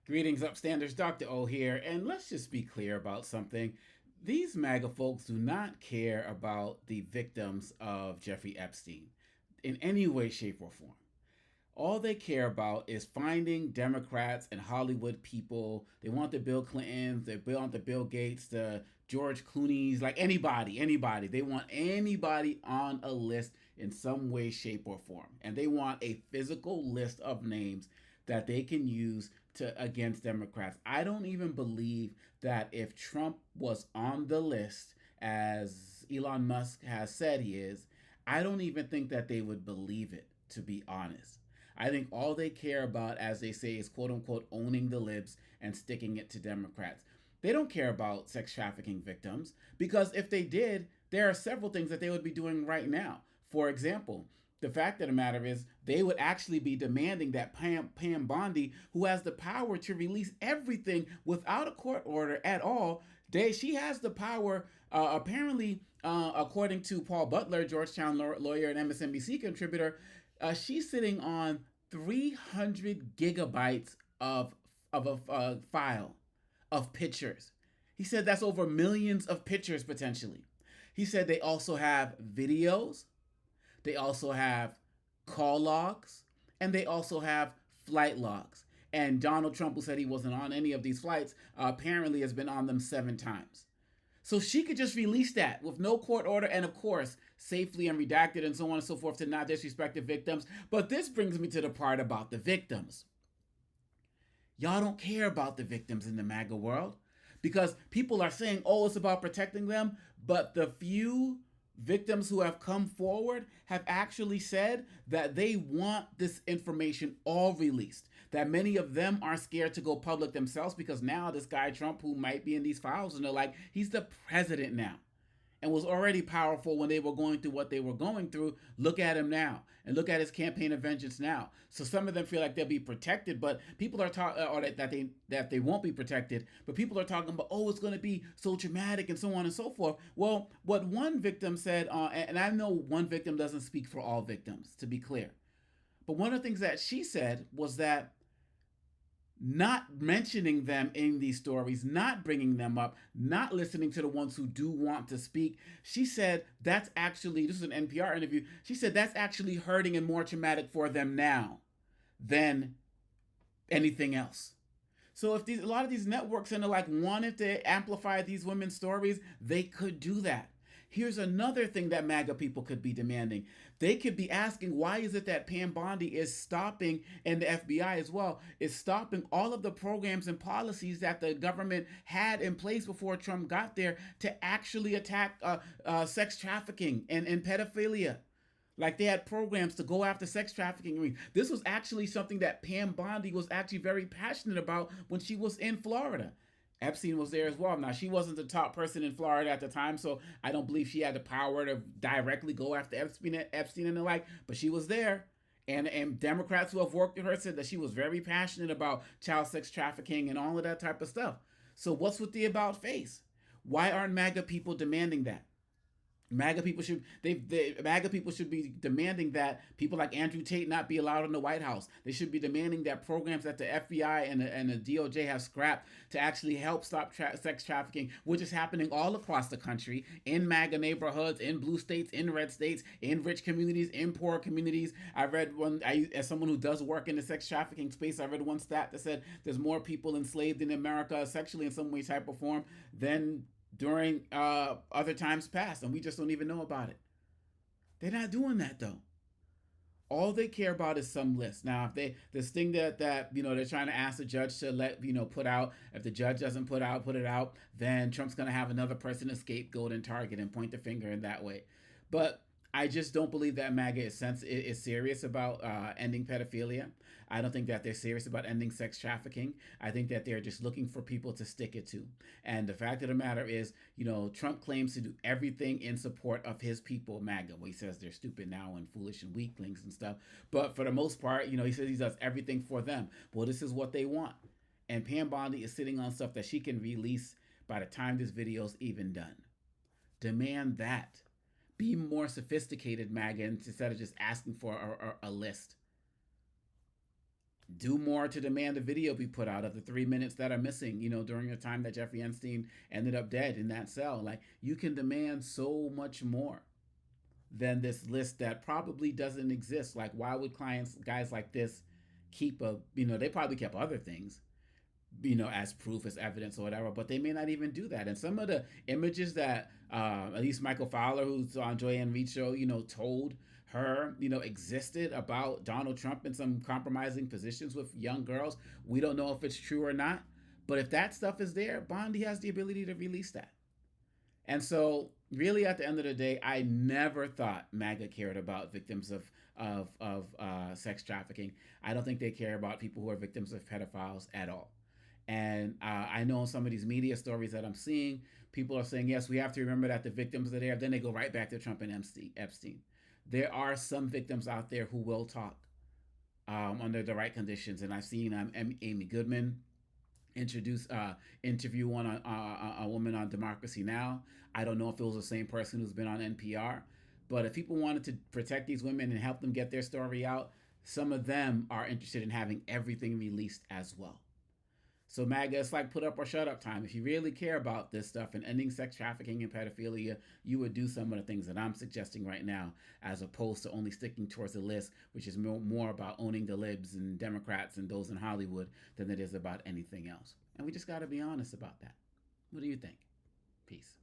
Greetings, Upstanders. Dr. O here, and let's just be clear about something. These MAGA folks do not care about the victims of Jeffrey Epstein in any way, shape, or form. All they care about is finding Democrats and Hollywood people. They want the Bill Clintons, they want the Bill Gates, the George Clooney's, like anybody. They want anybody on a list in some way, shape, or form. And they want a physical list of names that they can use to against Democrats. I don't even believe that if Trump was on the list, as Elon Musk has said he is, I don't even think that they would believe it, to be honest. I think all they care about, as they say, is quote unquote owning the libs and sticking it to Democrats. They don't care about sex trafficking victims because if they did, there are several things that they would be doing right now. For example, the fact of the matter is, they would actually be demanding that Pam Bondi, who has the power to release everything without a court order at all, she has the power, apparently, according to Paul Butler, Georgetown lawyer and MSNBC contributor, she's sitting on 300 gigabytes of a file of pictures. He said that's over millions of pictures potentially. He said they also have videos, they also have call logs, and they also have flight logs. And Donald Trump, who said he wasn't on any of these flights, apparently has been on them 7 times. So she could just release that with no court order and, of course, safely and redacted and so on and so forth to not disrespect the victims. But this brings me to the part about the victims. Y'all don't care about the victims in the MAGA world because people are saying, oh, it's about protecting them. But the few victims who have come forward have actually said that they want this information all released. That many of them are scared to go public themselves because now this guy Trump, who might be in these files, and they're like, he's the president now and was already powerful when they were going through what they were going through. Look at him now and look at his campaign of vengeance now. So some of them feel like they'll be protected, but people are talking, or that they won't be protected. But people are talking about, oh, it's going to be so dramatic and so on and so forth. Well, what one victim said, and I know one victim doesn't speak for all victims, to be clear, but one of the things that she said was that not mentioning them in these stories, not bringing them up, not listening to the ones who do want to speak. She said that's actually, this is an NPR interview, she said that's actually hurting and more traumatic for them now than anything else. So if a lot of these networks and like wanted to amplify these women's stories, they could do that. Here's another thing that MAGA people could be demanding. They could be asking, why is it that Pam Bondi is stopping, and the FBI as well, is stopping all of the programs and policies that the government had in place before Trump got there to actually attack sex trafficking and pedophilia? Like they had programs to go after sex trafficking. This was actually something that Pam Bondi was actually very passionate about when she was in Florida. Epstein was there as well. Now, she wasn't the top person in Florida at the time, so I don't believe she had the power to directly go after Epstein and the like, but she was there. And Democrats who have worked with her said that she was very passionate about child sex trafficking and all of that type of stuff. So what's with the about face? Why aren't MAGA people demanding that? MAGA people should be demanding that people like Andrew Tate not be allowed in the White House. They should be demanding that programs that the FBI and the DOJ have scrapped to actually help stop sex trafficking, which is happening all across the country, in MAGA neighborhoods, in blue states, in red states, in rich communities, in poor communities. I read one, as someone who does work in the sex trafficking space, I read one stat that said there's more people enslaved in America sexually in some way, type, or form than during other times past, and we just don't even know about it. They're not doing that though. All they care about is some list. Now, if they this thing that they're trying to ask the judge to let put out, if the judge doesn't put it out, then Trump's gonna have another person to scapegoat and target and point the finger in that way. But I just don't believe that MAGA is serious about ending pedophilia. I don't think that they're serious about ending sex trafficking. I think that they're just looking for people to stick it to. And the fact of the matter is, Trump claims to do everything in support of his people, MAGA. Well, he says they're stupid now and foolish and weaklings and stuff. But for the most part, he says he does everything for them. Well, this is what they want. And Pam Bondi is sitting on stuff that she can release by the time this video is even done. Demand that. Be more sophisticated, MAGA, instead of just asking for a list. Do more to demand a video be put out of the 3 minutes that are missing, during the time that Jeffrey Epstein ended up dead in that cell. Like, you can demand so much more than this list that probably doesn't exist. Like, why would guys like this keep they probably kept other things, as proof, as evidence or whatever, but they may not even do that. And some of the images that at least Michael Fowler, who's on Joanne Reed's show, told her, existed about Donald Trump in some compromising positions with young girls. We don't know if it's true or not, but if that stuff is there, Bondi has the ability to release that. And so, really, at the end of the day, I never thought MAGA cared about victims of sex trafficking. I don't think they care about people who are victims of pedophiles at all. And I know in some of these media stories that I'm seeing, people are saying, yes, we have to remember that the victims are there. Then they go right back to Trump and Epstein. There are some victims out there who will talk under the right conditions. And I've seen Amy Goodman interview one on a woman on Democracy Now. I don't know if it was the same person who's been on NPR, but if people wanted to protect these women and help them get their story out, some of them are interested in having everything released as well. So MAGA, it's like put up or shut up time. If you really care about this stuff and ending sex trafficking and pedophilia, you would do some of the things that I'm suggesting right now, as opposed to only sticking towards the list, which is more about owning the libs and Democrats and those in Hollywood than it is about anything else. And we just got to be honest about that. What do you think? Peace.